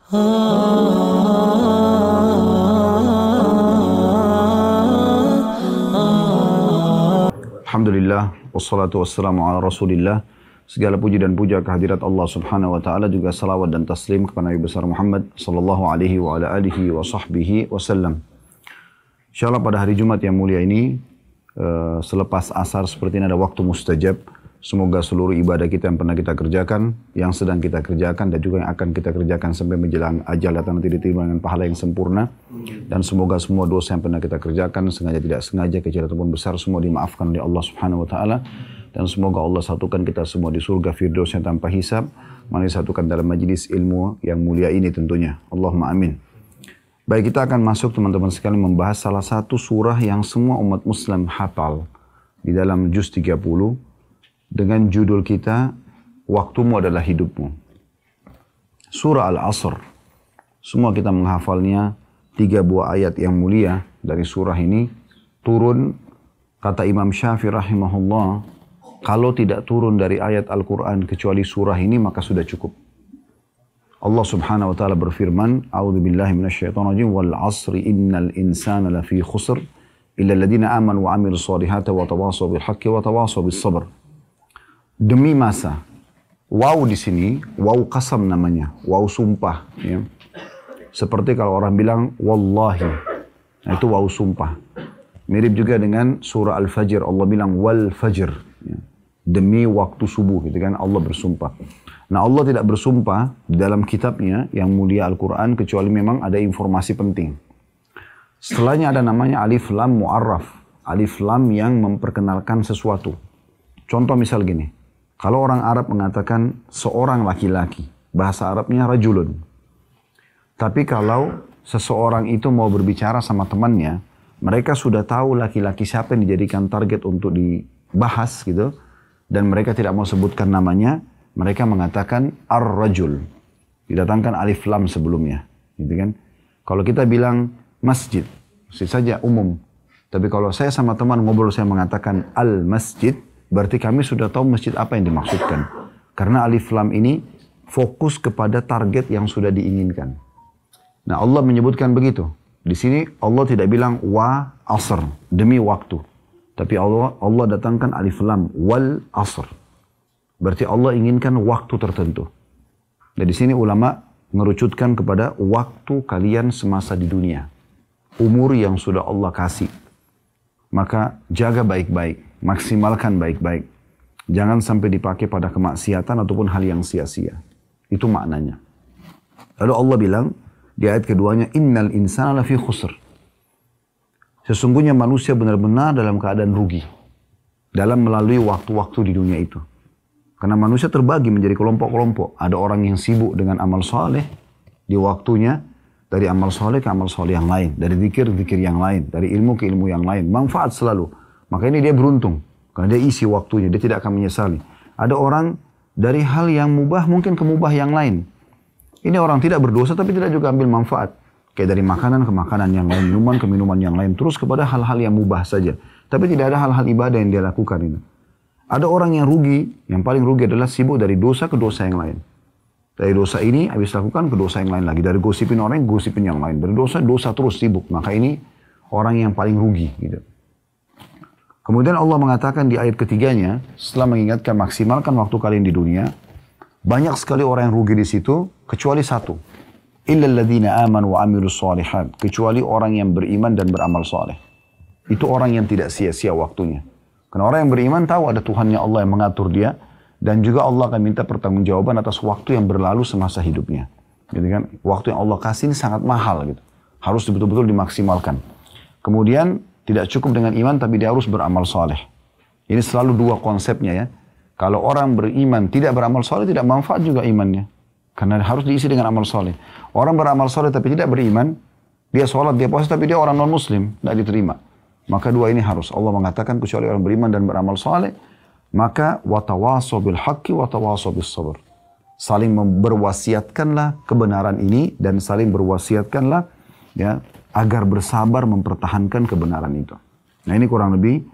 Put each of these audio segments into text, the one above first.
Alhamdulillah, wassalatu wassalamu ala rasulillah. Segala puji dan puja kehadirat Allah subhanahu wa ta'ala, juga salawat dan taslim kepada Nabi besar Muhammad sallallahu alaihi wa ala alihi wa sahbihi wasallam. InsyaAllah pada hari Jumat yang mulia ini, selepas asar seperti ini ada waktu mustajab. Semoga seluruh ibadah kita yang pernah kita kerjakan, yang sedang kita kerjakan, dan juga yang akan kita kerjakan sampai menjelang ajal datang nanti diterima dengan pahala yang sempurna. Dan semoga semua dosa yang pernah kita kerjakan, sengaja tidak sengaja, kecil ataupun besar, semua dimaafkan oleh Allah subhanahu wa ta'ala. Dan semoga Allah satukan kita semua di surga firdaus yang tanpa hisab. Mari satukan dalam majlis ilmu yang mulia ini tentunya. Allahumma amin. Baik, kita akan masuk teman-teman sekalian membahas salah satu surah yang semua umat Muslim hafal. Di dalam juz 30. Dengan judul kita, Waktumu adalah Hidupmu. Surah Al-Asr. Semua kita menghafalnya, 3 buah ayat yang mulia dari surah ini. Turun, kata Imam Syafi'i rahimahullah, kalau tidak turun dari ayat Al-Quran kecuali surah ini, maka sudah cukup. Allah subhanahu wa ta'ala berfirman, A'udzubillahi minasyaitonirrajim, wal asri innal insana lafi khusr, illa alladhina amanu wa amilus solihati wa tawasaw bil haqqi wa tawasaw bis sabr. Demi masa. Waw di sini, waw qasam namanya, waw sumpah. Ya. Seperti kalau orang bilang, wallahi. Nah, itu waw sumpah. Mirip juga dengan surah Al-Fajr. Allah bilang, wal fajr. Ya. Demi waktu subuh, gitu kan, Allah bersumpah. Nah, Allah tidak bersumpah dalam kitabnya yang mulia Al-Quran, kecuali memang ada informasi penting. Setelahnya ada namanya alif lam mu'arraf. Alif lam yang memperkenalkan sesuatu. Contoh misal gini. Kalau orang Arab mengatakan seorang laki-laki, bahasa Arabnya rajulun. Tapi kalau seseorang itu mau berbicara sama temannya, mereka sudah tahu laki-laki siapa yang dijadikan target untuk dibahas gitu, dan mereka tidak mau sebutkan namanya, mereka mengatakan ar-rajul. Didatangkan alif lam sebelumnya, gitu kan? Kalau kita bilang masjid, saja umum. Tapi kalau saya sama teman ngobrol, saya mengatakan al-masjid, berarti kami sudah tahu masjid apa yang dimaksudkan. Karena alif lam ini fokus kepada target yang sudah diinginkan. Nah, Allah menyebutkan begitu. Di sini Allah tidak bilang wa asr, demi waktu. Tapi Allah datangkan alif lam wal asr. Berarti Allah inginkan waktu tertentu. Dan di sini ulama mengerucutkan kepada waktu kalian semasa di dunia. Umur yang sudah Allah kasih. Maka jaga baik-baik. Maksimalkan baik-baik. Jangan sampai dipakai pada kemaksiatan ataupun hal yang sia-sia. Itu maknanya. Lalu Allah bilang di ayat keduanya, innal insana lafi khusr. Sesungguhnya manusia benar-benar dalam keadaan rugi. Dalam melalui waktu-waktu di dunia itu. Karena manusia terbagi menjadi kelompok-kelompok. Ada orang yang sibuk dengan amal soleh di waktunya. Dari amal soleh ke amal soleh yang lain. Dari zikir-zikir yang lain. Dari ilmu ke ilmu yang lain. Manfaat selalu. Maka ini dia beruntung. Karena dia isi waktunya. Dia tidak akan menyesali. Ada orang dari hal yang mubah mungkin ke mubah yang lain. Ini orang tidak berdosa tapi tidak juga ambil manfaat. Kayak dari makanan ke makanan yang lain. Minuman ke minuman yang lain. Terus kepada hal-hal yang mubah saja. Tapi tidak ada hal-hal ibadah yang dia lakukan ini. Ada orang yang rugi. Yang paling rugi adalah sibuk dari dosa ke dosa yang lain. Dari dosa ini habis lakukan ke dosa yang lain lagi. Dari gosipin orang, gosipin yang lain. Dari dosa terus sibuk. Maka ini orang yang paling rugi gitu. Kemudian Allah mengatakan di ayat ketiganya, setelah mengingatkan maksimalkan waktu kalian di dunia, banyak sekali orang yang rugi di situ, kecuali satu. Illal ladzina amanu wa amilus solihat, kecuali orang yang beriman dan beramal soleh. Itu orang yang tidak sia-sia waktunya. Karena orang yang beriman tahu ada Tuhannya Allah yang mengatur dia, dan juga Allah akan minta pertanggungjawaban atas waktu yang berlalu semasa hidupnya. Gitu kan? Waktu yang Allah kasih ini sangat mahal gitu. Harus betul-betul dimaksimalkan. Kemudian tidak cukup dengan iman, tapi dia harus beramal soleh. Ini selalu dua konsepnya ya. Kalau orang beriman tidak beramal soleh, tidak manfaat juga imannya. Karena harus diisi dengan amal soleh. Orang beramal soleh tapi tidak beriman, dia sholat, dia puasa, tapi dia orang non-muslim, tidak diterima. Maka dua ini harus. Allah mengatakan kecuali orang beriman dan beramal soleh, maka watawasaw bil haqqi watawasaw bis sabr. Saling berwasiatkanlah kebenaran ini dan saling berwasiatkanlah ya, agar bersabar mempertahankan kebenaran itu. Nah, ini kurang lebih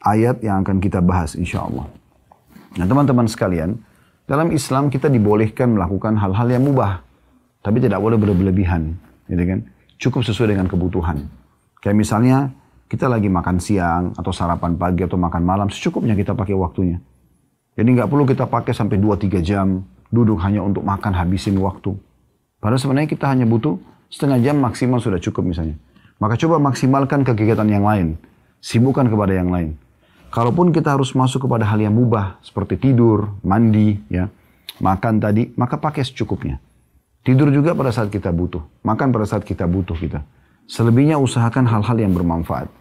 ayat yang akan kita bahas insya Allah. Nah, teman-teman sekalian, dalam Islam kita dibolehkan melakukan hal-hal yang mubah. Tapi tidak boleh berlebihan, gitu kan? Cukup sesuai dengan kebutuhan. Kayak misalnya kita lagi makan siang atau sarapan pagi atau makan malam, secukupnya kita pakai waktunya. Jadi nggak perlu kita pakai sampai 2-3 jam duduk hanya untuk makan habisin waktu. Padahal sebenarnya kita hanya butuh setengah jam maksimal sudah cukup misalnya. Maka coba maksimalkan kegiatan yang lain, sibukkan kepada yang lain. Kalaupun kita harus masuk kepada hal yang mubah seperti tidur, mandi, ya, makan tadi, maka pakai secukupnya. Tidur juga pada saat kita butuh. Makan pada saat kita butuh kita. Selebihnya usahakan hal-hal yang bermanfaat.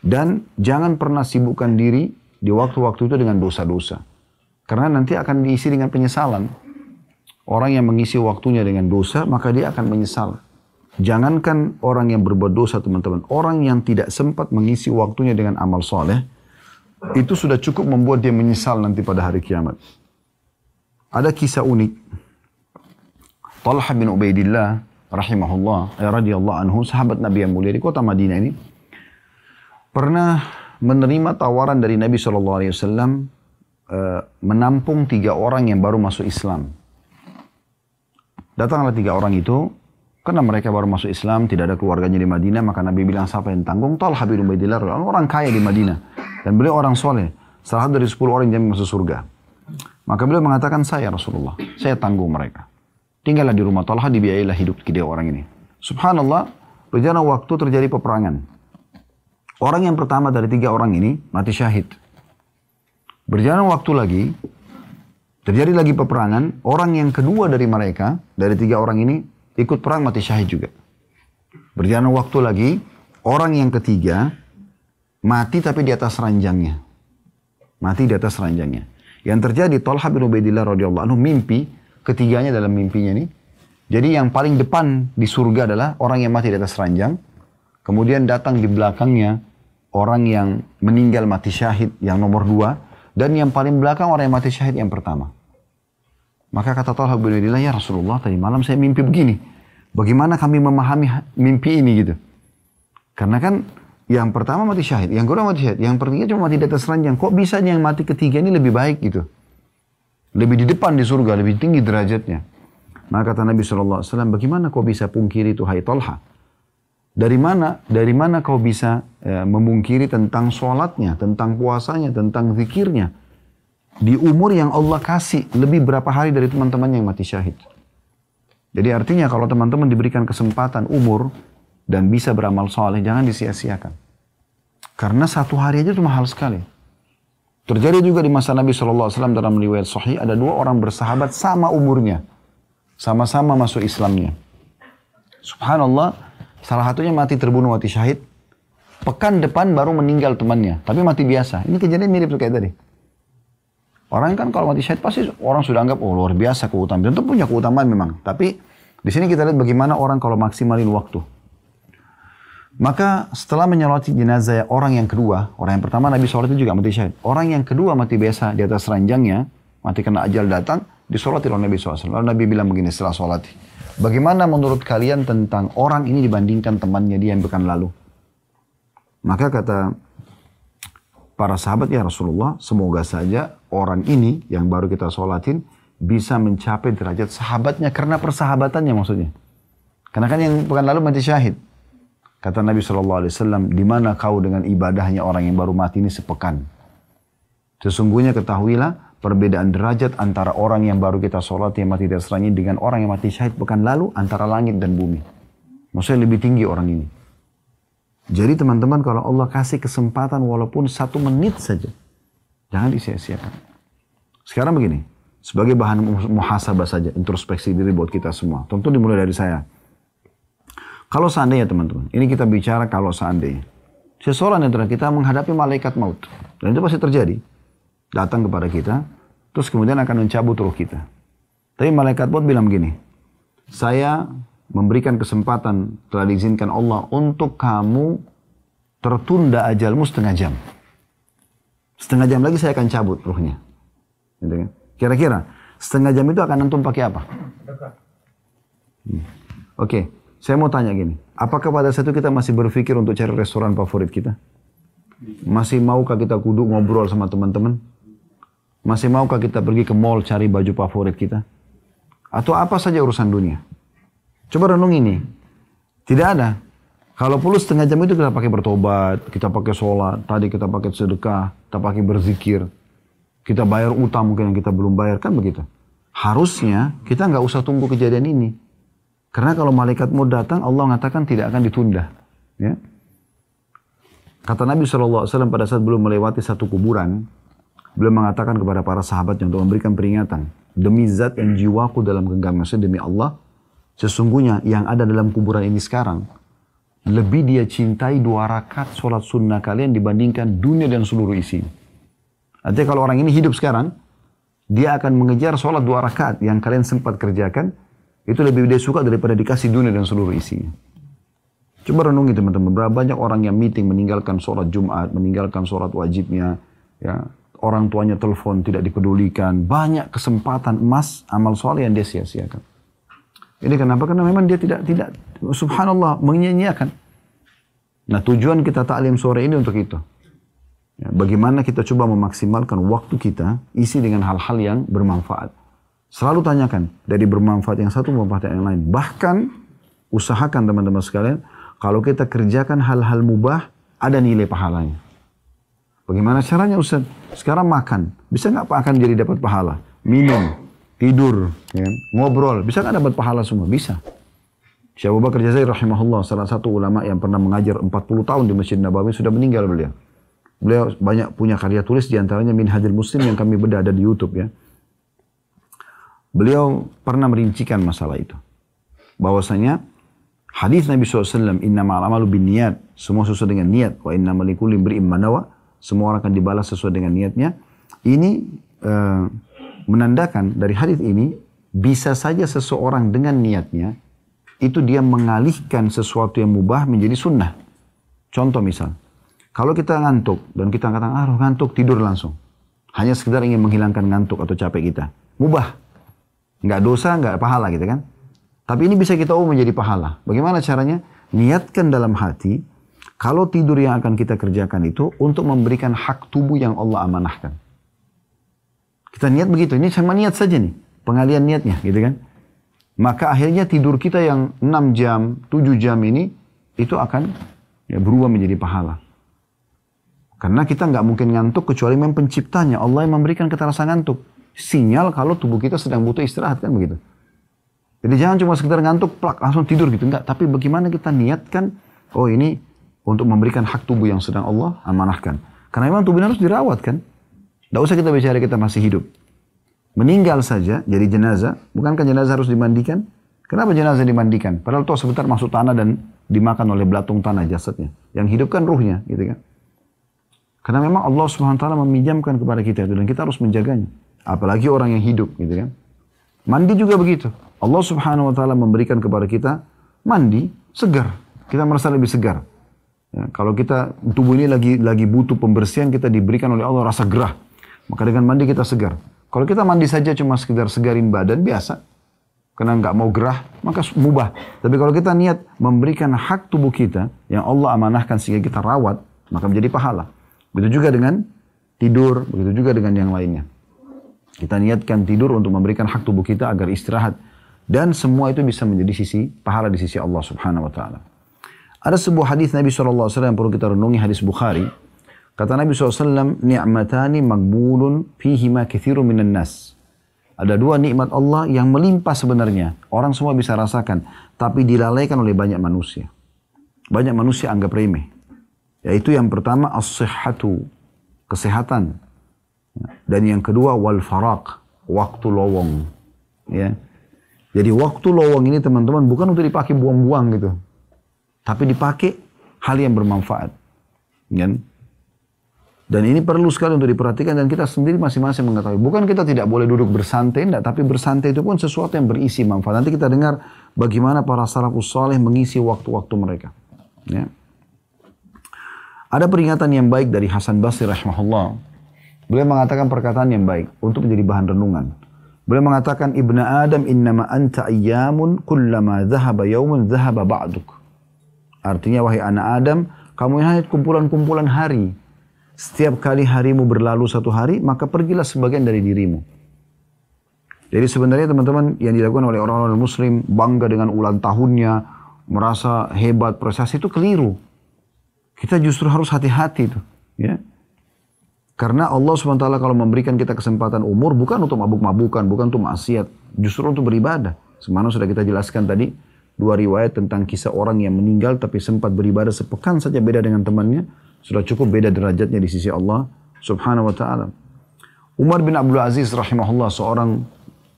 Dan jangan pernah sibukkan diri di waktu-waktu itu dengan dosa-dosa. Karena nanti akan diisi dengan penyesalan. Orang yang mengisi waktunya dengan dosa, maka dia akan menyesal. Jangankan orang yang berbuat dosa teman-teman. Orang yang tidak sempat mengisi waktunya dengan amal soleh, itu sudah cukup membuat dia menyesal nanti pada hari kiamat. Ada kisah unik. Talha bin Ubaidillah rahimahullah radhiyallahu anhu, sahabat Nabi yang mulia di kota Madinah ini, pernah menerima tawaran dari Nabi SAW menampung 3 orang yang baru masuk Islam. Datanglah 3 orang itu, karena mereka baru masuk Islam, tidak ada keluarganya di Madinah, maka Nabi bilang siapa yang tanggung? Talha bin Ubaidillah, orang kaya di Madinah. Dan beliau orang soleh, salah satu dari 10 orang yang masuk surga. Maka beliau mengatakan, saya Rasulullah, saya tanggung mereka. Tinggallah di rumah Talha, dibiayailah hidup kedua orang ini. Subhanallah, berjalan waktu terjadi peperangan. Orang yang pertama dari 3 orang ini mati syahid. Berjalan waktu lagi, terjadi lagi peperangan. Orang yang kedua dari mereka, dari 3 orang ini, ikut perang mati syahid juga. Berjalan waktu lagi, orang yang ketiga mati tapi di atas ranjangnya. Mati di atas ranjangnya. Yang terjadi, Talha bin Ubaidillah radhiyallahu anhu mimpi, ketiganya dalam mimpinya ini. Jadi yang paling depan di surga adalah orang yang mati di atas ranjang. Kemudian datang di belakangnya orang yang meninggal mati syahid yang nomor 2. Dan yang paling belakang orang yang mati syahid yang pertama. Maka kata Talha bin Ubaidillah, ya Rasulullah tadi malam saya mimpi begini. Bagaimana kami memahami mimpi ini gitu. Karena kan yang pertama mati syahid, yang kedua mati syahid, yang ketiga cuma mati di atas ranjang. Kok bisa yang mati ketiga ini lebih baik gitu. Lebih di depan di surga, lebih tinggi derajatnya. Maka kata Nabi SAW, bagaimana kau bisa pungkiri itu hai Talha? Dari mana kau bisa memungkiri tentang sholatnya, tentang puasanya, tentang zikirnya? Di umur yang Allah kasih, lebih berapa hari dari teman-teman yang mati syahid. Jadi artinya kalau teman-teman diberikan kesempatan umur dan bisa beramal soleh, jangan disia-siakan. Karena 1 hari aja itu mahal sekali. Terjadi juga di masa Nabi SAW dalam riwayat sahih, ada 2 orang bersahabat sama umurnya. Sama-sama masuk Islamnya. Subhanallah, salah satunya mati terbunuh, mati syahid. Pekan depan baru meninggal temannya, tapi mati biasa. Ini kejadian mirip kayak tadi. Orang kan kalau mati syahid pasti orang sudah anggap, oh luar biasa keutamaan. Tentu punya keutamaan memang. Tapi di sini kita lihat bagaimana orang kalau maksimalin waktu. Maka setelah menyolati jenazah orang yang kedua, orang yang pertama Nabi sholat itu juga mati syahid. Orang yang kedua mati biasa di atas ranjangnya, mati kena ajal datang, disolati oleh Nabi SAW. Lalu Nabi bilang begini setelah sholat, bagaimana menurut kalian tentang orang ini dibandingkan temannya dia yang pekan lalu? Maka kata para sahabat, ya Rasulullah, semoga saja orang ini yang baru kita sholatin bisa mencapai derajat sahabatnya karena persahabatannya maksudnya. Karena kan yang pekan lalu mati syahid. Kata Nabi SAW, di mana kau dengan ibadahnya orang yang baru mati ini sepekan? Sesungguhnya ketahuilah perbedaan derajat antara orang yang baru kita sholat yang mati di atas ranjang dengan orang yang mati syahid pekan lalu antara langit dan bumi. Maksudnya lebih tinggi orang ini. Jadi teman-teman kalau Allah kasih kesempatan walaupun 1 menit saja, jangan disia-siakan. Sekarang begini, sebagai bahan muhasabah saja, introspeksi diri buat kita semua. Tentu dimulai dari saya. Kalau seandainya teman-teman, ini kita bicara kalau seandainya. Seseorang antara kita menghadapi malaikat maut. Dan itu pasti terjadi. Datang kepada kita, terus kemudian akan mencabut ruh kita. Tapi malaikat maut bilang begini, saya memberikan kesempatan, telah diizinkan Allah untuk kamu tertunda ajalmu setengah jam. Setengah jam lagi saya akan cabut ruhnya. Kira-kira setengah jam itu akan antum pakai apa? Oke. Saya mau tanya gini, apakah pada saat itu kita masih berpikir untuk cari restoran favorit kita? Masih maukah kita duduk ngobrol sama teman-teman? Masih maukah kita pergi ke mall cari baju favorit kita? Atau apa saja urusan dunia? Coba renung ini. Tidak ada. Kalau perlu setengah jam itu kita pakai bertobat, kita pakai sholat, tadi kita pakai sedekah, kita pakai berzikir, kita bayar utang mungkin yang kita belum bayar, kan begitu. Harusnya kita nggak usah tunggu kejadian ini. Karena kalau malaikat mau datang, Allah mengatakan tidak akan ditunda. Ya. Kata Nabi SAW pada saat belum melewati satu kuburan, beliau mengatakan kepada para sahabatnya untuk memberikan peringatan. Demi zat yang jiwaku dalam genggaman, demi Allah, sesungguhnya yang ada dalam kuburan ini sekarang, lebih dia cintai 2 rakaat sholat sunnah kalian dibandingkan dunia dan seluruh isinya. Artinya kalau orang ini hidup sekarang, dia akan mengejar sholat 2 rakaat yang kalian sempat kerjakan, itu lebih dia suka daripada dikasih dunia dan seluruh isinya. Coba renungi teman-teman, berapa banyak orang yang meeting meninggalkan sholat Jumat, meninggalkan sholat wajibnya, ya, orang tuanya telepon tidak dipedulikan, banyak kesempatan emas, amal soleh yang dia sia-siakan. Ini kenapa? Karena memang dia tidak subhanallah, menyia-nyiakan. Nah, tujuan kita taklim sore ini untuk itu. Ya, bagaimana kita coba memaksimalkan waktu kita, isi dengan hal-hal yang bermanfaat. Selalu tanyakan, dari bermanfaat yang satu, bermanfaat yang lain. Bahkan, usahakan teman-teman sekalian, kalau kita kerjakan hal-hal mubah, ada nilai pahalanya. Bagaimana caranya Ustaz? Sekarang makan, bisa nggak akan jadi dapat pahala? Minum, tidur, ya, ngobrol, bisa nggak dapat pahala semua? Bisa. Syekh Abu Bakar Jazair rahimahullah, salah satu ulama yang pernah mengajar 40 tahun di Masjid Nabawi, sudah meninggal beliau. Beliau banyak punya karya tulis, diantaranya Minhajul Muslim yang kami bedah ada di YouTube ya. Beliau pernah merincikan masalah itu. Bahwasanya hadis Nabi SAW, innamal amalu binniyat, semua sesuai dengan niat, wa innamal likulli imri'in ma nawa, semua orang akan dibalas sesuai dengan niatnya. Ini menandakan dari hadis ini, bisa saja seseorang dengan niatnya, itu dia mengalihkan sesuatu yang mubah menjadi sunnah. Contoh misal, kalau kita ngantuk, dan kita katakan, ngantuk, tidur langsung. Hanya sekedar ingin menghilangkan ngantuk atau capek kita. Mubah. Nggak dosa, nggak pahala gitu kan. Tapi ini bisa kita ubah menjadi pahala. Bagaimana caranya? Niatkan dalam hati, kalau tidur yang akan kita kerjakan itu untuk memberikan hak tubuh yang Allah amanahkan. Kita niat begitu, ini sama niat saja nih, pengalian niatnya gitu kan. Maka akhirnya tidur kita yang 6 jam, 7 jam ini, itu akan ya, berubah menjadi pahala. Karena kita nggak mungkin ngantuk kecuali memang penciptanya, Allah yang memberikan kita rasa ngantuk. Sinyal kalau tubuh kita sedang butuh istirahat kan begitu. Jadi jangan cuma sekedar ngantuk, plak, langsung tidur gitu. Enggak, tapi bagaimana kita niatkan, oh ini untuk memberikan hak tubuh yang sedang Allah amanahkan. Karena memang tubuh harus dirawat kan. Tidak usah kita bicara kita masih hidup. Meninggal saja jadi jenazah, bukankah jenazah harus dimandikan? Kenapa jenazah dimandikan? Padahal toh sebentar masuk tanah dan dimakan oleh belatung tanah jasadnya. Yang hidup kan ruhnya, gitu kan? Karena memang Allah SWT meminjamkan kepada kita itu dan kita harus menjaganya. Apalagi orang yang hidup, gitu kan? Mandi juga begitu. Allah SWT memberikan kepada kita mandi segar. Kita merasa lebih segar. Ya, kalau kita tubuh ini lagi butuh pembersihan, kita diberikan oleh Allah rasa gerah. Maka dengan mandi kita segar. Kalau kita mandi saja cuma sekedar segarin badan, biasa. Karena nggak mau gerah, maka mubah. Tapi kalau kita niat memberikan hak tubuh kita, yang Allah amanahkan sehingga kita rawat, maka menjadi pahala. Begitu juga dengan tidur, begitu juga dengan yang lainnya. Kita niatkan tidur untuk memberikan hak tubuh kita agar istirahat. Dan semua itu bisa menjadi pahala di sisi Allah Subhanahu Wa Taala. Ada sebuah hadis Nabi SAW yang perlu kita renungi, hadis Bukhari. Kata Nabi SAW, ni'matani magbulun fihima kathirun minan nas. Ada 2 nikmat Allah yang melimpah sebenarnya. Orang semua bisa rasakan. Tapi dilalaikan oleh banyak manusia. Banyak manusia anggap remeh. Yaitu yang pertama, as-sihhatu. Kesehatan. Dan yang kedua, wal-faraq. Waktu lowong. Ya. Jadi waktu lowong ini teman-teman bukan untuk dipakai buang-buang gitu. Tapi dipakai hal yang bermanfaat. Kan? Dan ini perlu sekali untuk diperhatikan dan kita sendiri masing-masing mengetahui. Bukan kita tidak boleh duduk bersantai, enggak, tapi bersantai itu pun sesuatu yang berisi manfaat. Nanti kita dengar bagaimana para salafus saleh mengisi waktu-waktu mereka. Ya. Ada peringatan yang baik dari Hasan Basri rahimahullah. Beliau mengatakan perkataan yang baik untuk menjadi bahan renungan. Beliau mengatakan, Ibna Adam innama anta ayyamun kullama dhahaba yawmun dhahaba ba'duk. Artinya, wahai anak Adam, kamu hanya kumpulan-kumpulan hari. Setiap kali harimu berlalu 1 hari, maka pergilah sebagian dari dirimu. Jadi sebenarnya teman-teman yang dilakukan oleh orang-orang muslim, bangga dengan ulang tahunnya, merasa hebat, prestasi itu keliru. Kita justru harus hati-hati itu. Ya. Karena Allah SWT kalau memberikan kita kesempatan umur, bukan untuk mabuk-mabukan, bukan untuk maksiat, justru untuk beribadah. Semana sudah kita jelaskan tadi, 2 riwayat tentang kisah orang yang meninggal tapi sempat beribadah sepekan saja beda dengan temannya, sudah cukup beda derajatnya di sisi Allah Subhanahu wa ta'ala. Umar bin Abdul Aziz rahimahullah, seorang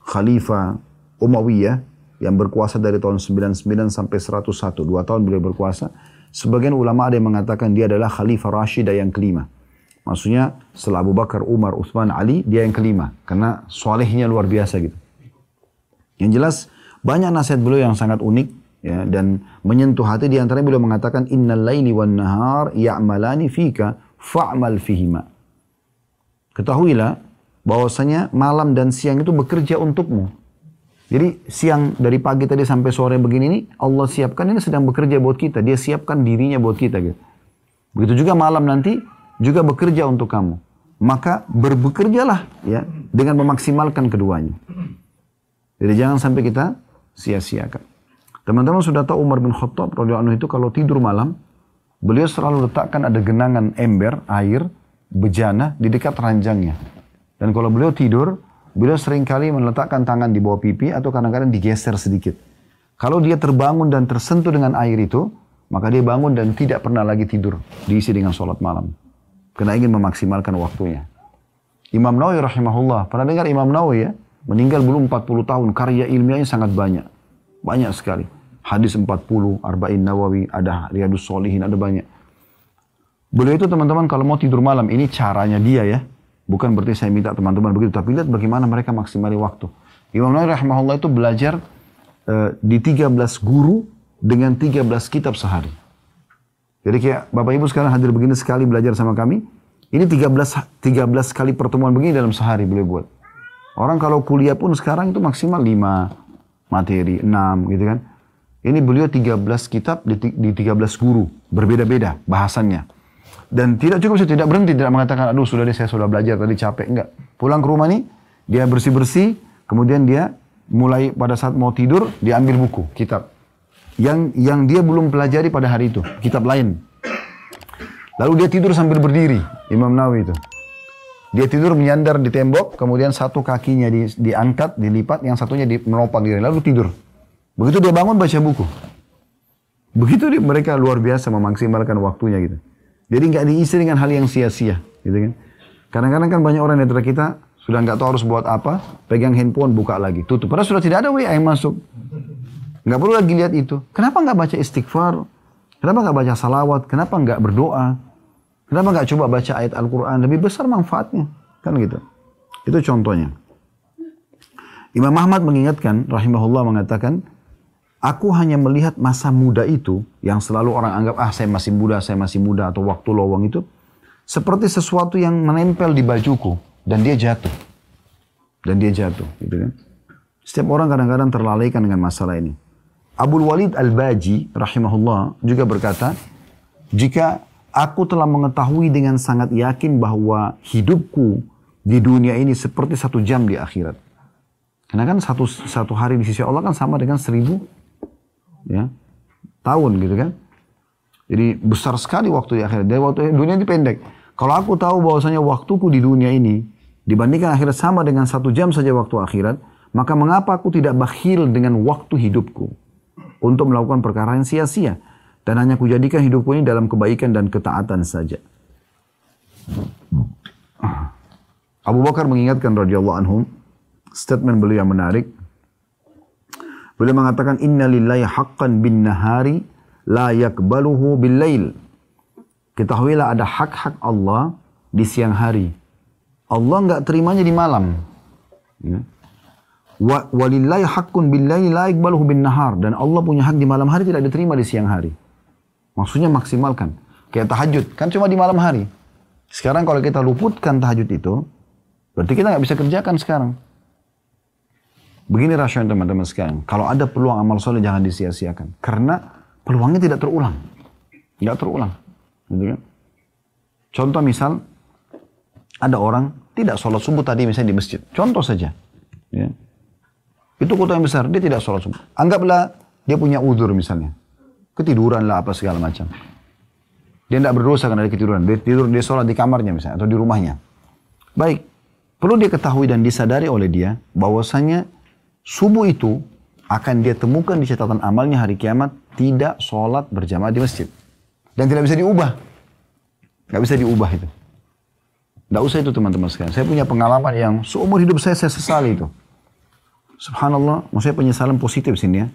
khalifah Umayyah yang berkuasa dari tahun 99 sampai 101, 2 tahun beliau berkuasa. Sebagian ulama ada yang mengatakan dia adalah khalifah Rashidah yang kelima. Maksudnya setelah Abu Bakar, Umar, Uthman, Ali, dia yang kelima. Karena solehnya luar biasa gitu. Yang jelas banyak nasihat beliau yang sangat unik ya, dan menyentuh hati. Di antaranya beliau mengatakan, innal laili wan nahar ya'malani fika fa'mal fihima. Ketahuilah bahwasanya malam dan siang itu bekerja untukmu. Jadi siang dari pagi tadi sampai sore begini ini Allah siapkan, ini sedang bekerja buat kita. Dia siapkan dirinya buat kita gitu. Begitu juga malam nanti juga bekerja untuk kamu. Maka bekerjalah ya dengan memaksimalkan keduanya. Jadi jangan sampai kita sia-siakan. Teman-teman sudah tahu Umar bin Khattab radhiyallahu anhu itu kalau tidur malam, beliau selalu letakkan ada genangan ember air bejana di dekat ranjangnya. Dan kalau beliau tidur, beliau seringkali meletakkan tangan di bawah pipi atau kadang-kadang digeser sedikit. Kalau dia terbangun dan tersentuh dengan air itu, maka dia bangun dan tidak pernah lagi tidur, diisi dengan sholat malam. Karena ingin memaksimalkan waktunya. Imam Nawawi rahimahullah, pernah dengar Imam Nawawi ya? Meninggal belum 40 tahun, karya ilmiahnya sangat banyak. Banyak sekali. Hadis 40, Arba'in Nawawi, ada Riyadus Shalihin, ada banyak. Beliau itu teman-teman kalau mau tidur malam, ini caranya dia ya. Bukan berarti saya minta teman-teman begitu, tapi lihat bagaimana mereka maksimali waktu. Imam Nawawi rahimahullah itu belajar di 13 guru dengan 13 kitab sehari. Jadi kayak Bapak Ibu sekarang hadir begini sekali belajar sama kami, ini 13 kali pertemuan begini dalam sehari beliau buat. Orang kalau kuliah pun sekarang itu maksimal 5 materi, 6 gitu kan. Ini beliau 13 kitab di 13 guru, berbeda-beda bahasannya. Dan tidak cukup, saya tidak berhenti, tidak mengatakan, aduh sudah deh saya sudah belajar tadi capek. Enggak. Pulang ke rumah nih, dia bersih-bersih, kemudian dia mulai pada saat mau tidur, dia ambil buku, kitab. Yang dia belum pelajari pada hari itu, kitab lain. Lalu dia tidur sambil berdiri, Imam Nawawi itu. Dia tidur menyandar di tembok, kemudian satu kakinya diangkat, dilipat, yang satunya menopang diri, lalu tidur. Begitu dia bangun baca buku. Begitu mereka luar biasa memaksimalkan waktunya gitu. Jadi nggak diisi dengan hal yang sia-sia, gitu kan? Kadang-kadang kan banyak orang di antara kita sudah nggak tahu harus buat apa, pegang handphone, buka lagi, tutup. Padahal sudah tidak ada WA yang masuk. Nggak perlu lagi lihat itu. Kenapa nggak baca istighfar? Kenapa nggak baca salawat? Kenapa nggak berdoa? Kenapa nggak coba baca ayat Al-Quran? Lebih besar manfaatnya, kan gitu. Itu contohnya. Imam Ahmad mengingatkan, rahimahullah mengatakan, aku hanya melihat masa muda itu, yang selalu orang anggap, saya masih muda, atau waktu lowong itu, seperti sesuatu yang menempel di bajuku, dan dia jatuh. Gitu kan. Setiap orang kadang-kadang terlalaikan dengan masalah ini. Abul Walid Al-Baji, rahimahullah, juga berkata, jika aku telah mengetahui dengan sangat yakin bahwa hidupku di dunia ini seperti 1 jam di akhirat. Karena kan satu hari di sisi Allah kan sama dengan 1000 ya, tahun gitu kan. Jadi besar sekali waktu di akhirat. Dari waktu dunia ini pendek. Kalau aku tahu bahwasanya waktuku di dunia ini dibandingkan akhirat sama dengan 1 jam saja waktu akhirat, maka mengapa aku tidak bakhil dengan waktu hidupku untuk melakukan perkara yang sia-sia dan hanya kujadikan hidupku ini dalam kebaikan dan ketaatan saja. Abu Bakar mengingatkan radhiyallahu anhum, statement beliau yang menarik. Beliau mengatakan, inna lillahi haqqan bin nahari la yakbaluhu bil lail. Ketahuilah ada hak-hak Allah di siang hari. Allah enggak terimanya di malam. Ya. Walillahi haqqun bil lail la yakbaluhu bin nahar. Dan Allah punya hak di malam hari, tidak diterima di siang hari. Maksudnya maksimalkan. Kayak tahajud, kan cuma di malam hari. Sekarang kalau kita luputkan tahajud itu, berarti kita nggak bisa kerjakan sekarang. Begini rasional teman-teman sekalian. Kalau ada peluang amal soleh jangan disia-siakan. Karena peluangnya tidak terulang. Nggak terulang. Gitu kan? Contoh misal, ada orang tidak sholat subuh tadi misalnya di masjid. Contoh saja. Ya. Itu kota yang besar, dia tidak sholat subuh. Anggaplah dia punya udzur misalnya. Ketiduran lah apa segala macam. Dia tidak berdosa karena dia ketiduran. Dia tidur, dia sholat di kamarnya misalnya, atau di rumahnya. Baik, perlu dia ketahui dan disadari oleh dia, bahwasanya subuh itu akan dia temukan di catatan amalnya hari kiamat, tidak sholat berjamaah di masjid. Dan tidak bisa diubah. Nggak bisa diubah itu. Nggak usah itu teman-teman sekalian. Saya punya pengalaman yang seumur hidup saya sesali itu. Subhanallah, maksudnya penyesalan positif sini ya.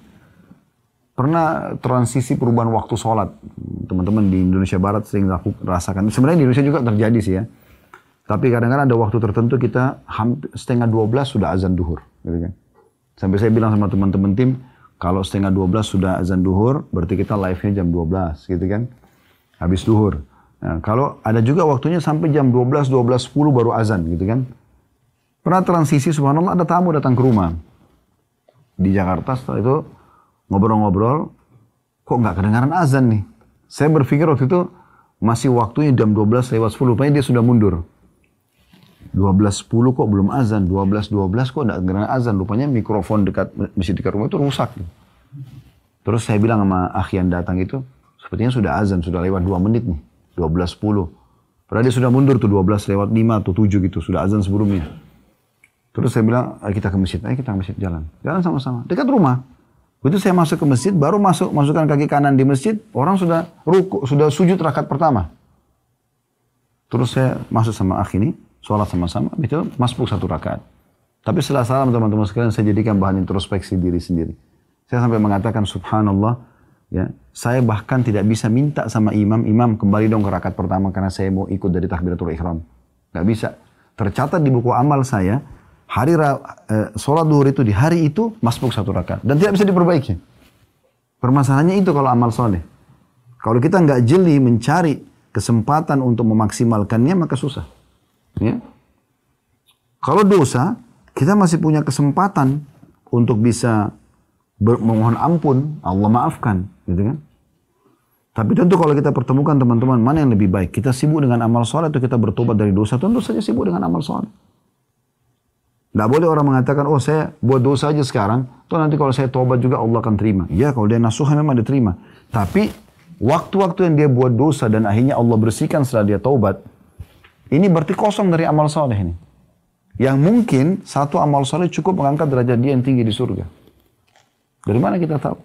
Pernah transisi perubahan waktu sholat. Teman-teman di Indonesia Barat sering rasakan. Sebenarnya di Indonesia juga terjadi sih ya. Tapi kadang-kadang ada waktu tertentu kita hampir setengah 12 sudah azan duhur. Gitu kan. Sampai saya bilang sama teman-teman tim, kalau setengah 12 sudah azan duhur, berarti kita live-nya jam 12 gitu kan. Habis duhur. Nah, kalau ada juga waktunya sampai jam 12, 12.10 baru azan gitu kan. Pernah transisi subhanallah ada tamu datang ke rumah. Di Jakarta setelah itu ngobrol-ngobrol, kok nggak kedengaran azan nih. Saya berpikir waktu itu masih waktunya jam 12:10, rupanya dia sudah mundur. 12.10 kok belum azan, 12.12 kok nggak kedengaran azan, rupanya mikrofon dekat masjid dekat rumah itu rusak. Terus saya bilang sama akhi yang datang itu, sepertinya sudah azan, sudah lewat 2 menit nih, 12.10. Padahal dia sudah mundur tuh 12:05 atau 7 gitu, sudah azan sebelumnya. Terus saya bilang, ayo kita ke masjid, jalan sama-sama, dekat rumah. Begitu saya masuk ke masjid, baru masukkan kaki kanan di masjid, orang sudah ruku, sudah sujud rakaat pertama. Terus saya masuk sama akhi ini, sholat sama-sama, itu masbuk 1 rakaat. Tapi setelah salam teman-teman sekalian, saya jadikan bahan introspeksi diri sendiri. Saya sampai mengatakan subhanallah, ya, saya bahkan tidak bisa minta sama imam kembali dong ke rakaat pertama karena saya mau ikut dari takbiratul ihram. Gak bisa. Tercatat di buku amal saya, sholat duhur itu di hari itu masbuk 1 rakaat dan tidak bisa diperbaiki. Permasalahannya itu kalau amal soleh. Kalau kita nggak jeli mencari kesempatan untuk memaksimalkannya maka susah. Ya. Kalau dosa kita masih punya kesempatan untuk bisa memohon ampun, Allah maafkan, gitu kan? Tapi tentu kalau kita pertemukan teman-teman mana yang lebih baik, kita sibuk dengan amal soleh atau kita bertobat dari dosa, tentu saja sibuk dengan amal soleh. Tidak boleh orang mengatakan, oh saya buat dosa aja sekarang, toh nanti kalau saya tobat juga Allah akan terima. Ya kalau dia nasuha memang diterima. Tapi waktu-waktu yang dia buat dosa dan akhirnya Allah bersihkan setelah dia taubat, ini berarti kosong dari amal soleh ini. Yang mungkin satu amal soleh cukup mengangkat derajat dia yang tinggi di surga. Dari mana kita tahu?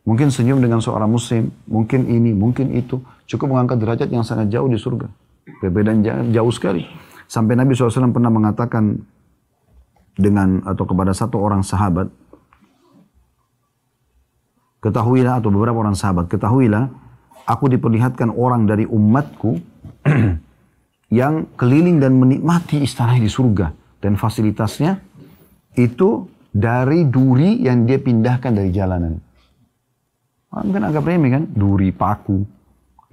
Mungkin senyum dengan seorang muslim, mungkin ini, mungkin itu. Cukup mengangkat derajat yang sangat jauh di surga. Perbedaan jauh sekali. Sampai Nabi SAW pernah mengatakan atau kepada satu orang sahabat, ketahuilah, atau beberapa orang sahabat, ketahuilah, aku diperlihatkan orang dari umatku yang keliling dan menikmati istana di surga. Dan fasilitasnya itu dari duri yang dia pindahkan dari jalanan. Mungkin agak remeh kan? Duri, paku.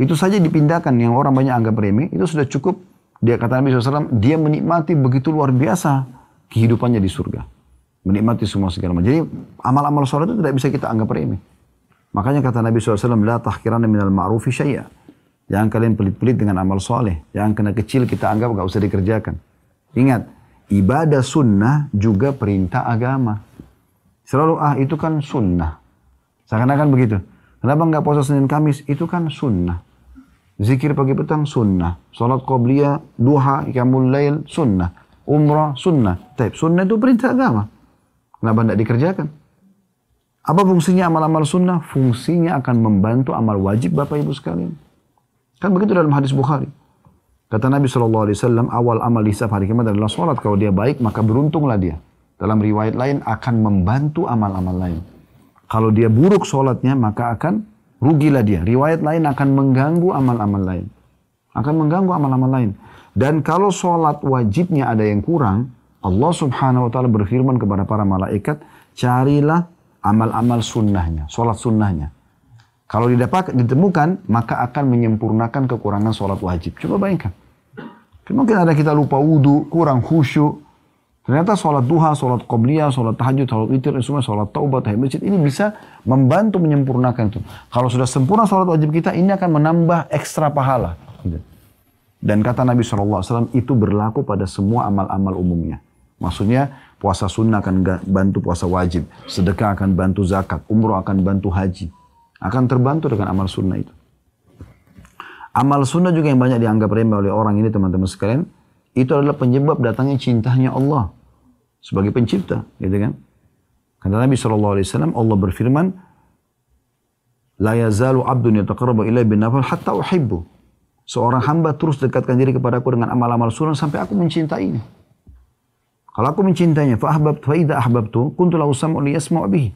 Itu saja dipindahkan, yang orang banyak anggap remeh, itu sudah cukup. Dia kata Nabi SAW, dia menikmati begitu luar biasa kehidupannya di surga. Menikmati semua segala macam. Jadi amal-amal soleh itu tidak bisa kita anggap remeh. Makanya kata Nabi SAW, la tahkiranna minal ma'rufi syai'a. Jangan kalian pelit-pelit dengan amal soleh. Jangan kena kecil kita anggap gak usah dikerjakan. Ingat, ibadah sunnah juga perintah agama. Selalu, itu kan sunnah. Seakan-akan begitu. Kenapa nggak puasa Senin Kamis? Itu kan sunnah. Zikir pagi petang sunnah. Salat qobliyah, duha, qiyamul lail sunnah. Umrah sunnah. Tapi sunnah itu perintah agama. Kenapa nggak dikerjakan? Apa fungsinya amal-amal sunnah? Fungsinya akan membantu amal wajib Bapak Ibu sekalian. Kan begitu dalam hadis Bukhari. Kata Nabi SAW, awal amal hisab hari kiamat adalah salat. Kalau dia baik, maka beruntunglah dia. Dalam riwayat lain, akan membantu amal-amal lain. Kalau dia buruk sholatnya, maka akan rugilah dia. Riwayat lain akan mengganggu amal-amal lain. Akan mengganggu amal-amal lain. Dan kalau sholat wajibnya ada yang kurang, Allah Subhanahu wa Ta'ala berfirman kepada para malaikat, carilah amal-amal sunnahnya, sholat sunnahnya. Kalau ditemukan, maka akan menyempurnakan kekurangan sholat wajib. Coba bayangkan. Mungkin ada kita lupa wudu, kurang khusyuk. Ternyata sholat duha, sholat qobliyah, sholat tahajud, sholat witir, semua sholat taubat, tahiyat masjid, ini bisa membantu menyempurnakan itu. Kalau sudah sempurna sholat wajib kita, ini akan menambah ekstra pahala. Dan kata Nabi SAW, itu berlaku pada semua amal-amal umumnya. Maksudnya, Puasa sunnah akan bantu puasa wajib. Sedekah akan bantu zakat. Umroh akan bantu haji. Akan terbantu dengan amal sunnah itu. Amal sunnah juga yang banyak dianggap remeh oleh orang ini teman-teman sekalian. Itu adalah penyebab datangnya cintanya Allah. Sebagai pencipta. Gitu kan. Kata Nabi SAW, Allah berfirman, La yazalu abdun yataqarrabu ilai bin nafal hatta uhibbu. Seorang hamba terus dekatkan diri kepadaku dengan amal-amal sunnah sampai aku mencintainya. Kalau aku mencintainya, fa'idha ahbabtu, kuntu lahu sam'u liyasma'u bihi.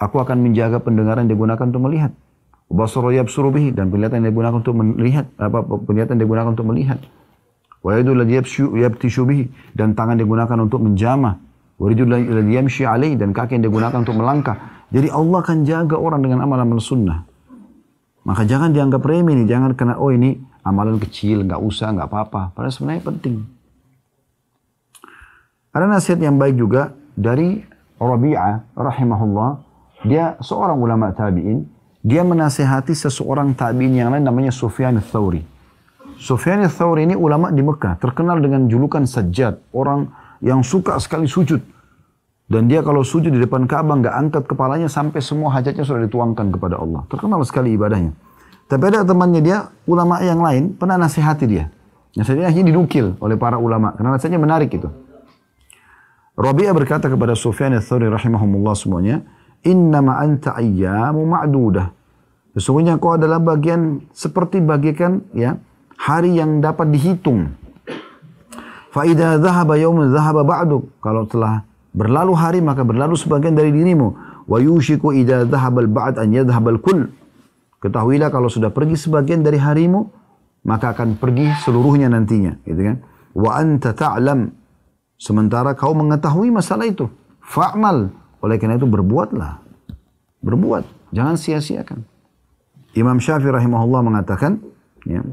Aku akan menjaga pendengaran yang digunakan untuk melihat. Basaru yabsuru bihi, dan penglihatan yang digunakan untuk melihat. Penglihatan yang digunakan untuk melihat. Wa yadu ladhi yabtishu bihi, dan tangan yang digunakan untuk menjamah. Wa rijul ladhi yamshi alaihi, dan kaki yang digunakan untuk melangkah. Jadi Allah akan jaga orang dengan amal-amal sunnah. Maka jangan dianggap remeh ini, jangan kena, oh ini amalan kecil, nggak usah, nggak apa-apa. Padahal sebenarnya penting. Ada nasihat yang baik juga dari Rabi'ah rahimahullah. Dia seorang ulama tabi'in. Dia menasihati seseorang tabi'in yang lain namanya Sufyan ats-Tsauri. Sufyan ats-Tsauri ini ulama di Mekah. Terkenal dengan julukan Sajjad. Orang yang suka sekali sujud. Dan dia kalau sujud di depan Ka'bah nggak angkat kepalanya sampai semua hajatnya sudah dituangkan kepada Allah. Terkenal sekali ibadahnya. Tapi ada temannya dia, ulama yang lain, pernah nasihati dia. Nasihatnya akhirnya dinukil oleh para ulama. Karena nasihatnya menarik itu. Rabi'ah berkata kepada Sufyan ats-Tsauri rahimahumullah semuanya, Innama anta ayyamu ma'dudah. Sesungguhnya kau adalah bagian seperti bagikan ya hari yang dapat dihitung. Fa idza dhahaba yawmun dhahaba ba'du. Kalau telah berlalu hari maka berlalu sebagian dari dirimu. Wa yushiku idza dhahaba al-ba'd an yadhhaba al-kull. Ketahuilah kalau sudah pergi sebagian dari harimu maka akan pergi seluruhnya nantinya, gitu kan? Wa anta ta'lam. Sementara kau mengetahui masalah itu. Fa'mal. Oleh karena itu berbuatlah. Berbuat. Jangan sia-siakan. Imam Syafi'i rahimahullah mengatakan, ya,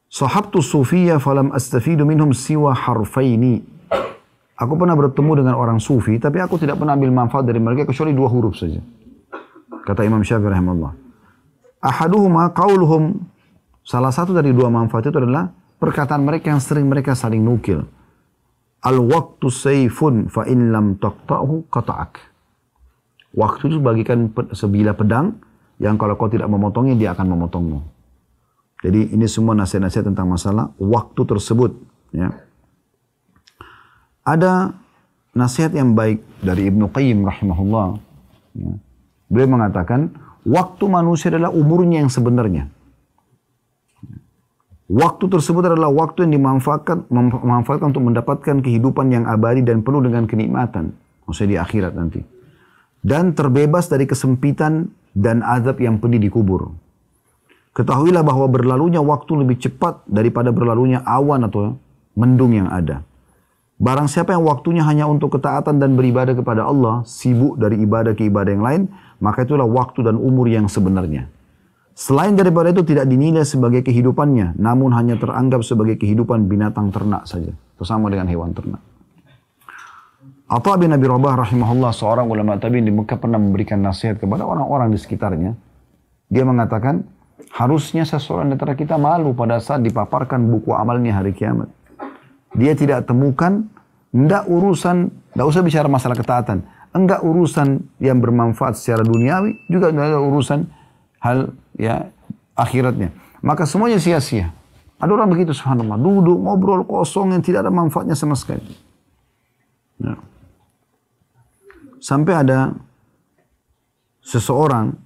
Sahabtu sufiyya falam astafidu minhum siwa harfaini. Aku pernah bertemu dengan orang sufi, tapi aku tidak pernah ambil manfaat dari mereka kecuali 2 huruf saja. Kata Imam Syafi'i rahimahullah. Ahaduhuma qauluhum. Salah satu dari 2 manfaat itu adalah perkataan mereka yang sering mereka saling nukil. Al-waqtu sayfun fa in lam taqta'hu qata'ak. Waktu itu bagikan sebilah pedang yang kalau kau tidak memotongnya dia akan memotongmu. Jadi ini semua nasihat-nasihat tentang masalah waktu tersebut. Ya. Ada nasihat yang baik dari Ibnu Qayyim rahimahullah. Ya. Beliau mengatakan waktu manusia adalah umurnya yang sebenarnya. Waktu tersebut adalah waktu yang dimanfaatkan untuk mendapatkan kehidupan yang abadi dan penuh dengan kenikmatan. Maksudnya di akhirat nanti. Dan terbebas dari kesempitan dan azab yang pedih di kubur. Ketahuilah bahwa berlalunya waktu lebih cepat daripada berlalunya awan atau mendung yang ada. Barang siapa yang waktunya hanya untuk ketaatan dan beribadah kepada Allah, sibuk dari ibadah ke ibadah yang lain, maka itulah waktu dan umur yang sebenarnya. Selain daripada itu tidak dinilai sebagai kehidupannya, namun hanya teranggap sebagai kehidupan binatang ternak saja. Bersama dengan hewan ternak. Atha bin Abi Rabah rahimahullah, seorang ulama tabi'in di Mekah pernah memberikan nasihat kepada orang-orang di sekitarnya. Dia mengatakan, harusnya seseorang di antara kita malu pada saat dipaparkan buku amalnya hari kiamat. Dia tidak temukan, enggak usah bicara masalah ketaatan, enggak urusan yang bermanfaat secara duniawi, juga enggak ada urusan hal ya akhiratnya. Maka semuanya sia-sia. Ada orang begitu subhanallah, duduk ngobrol kosong yang tidak ada manfaatnya sama sekali. Ya. Sampai ada seseorang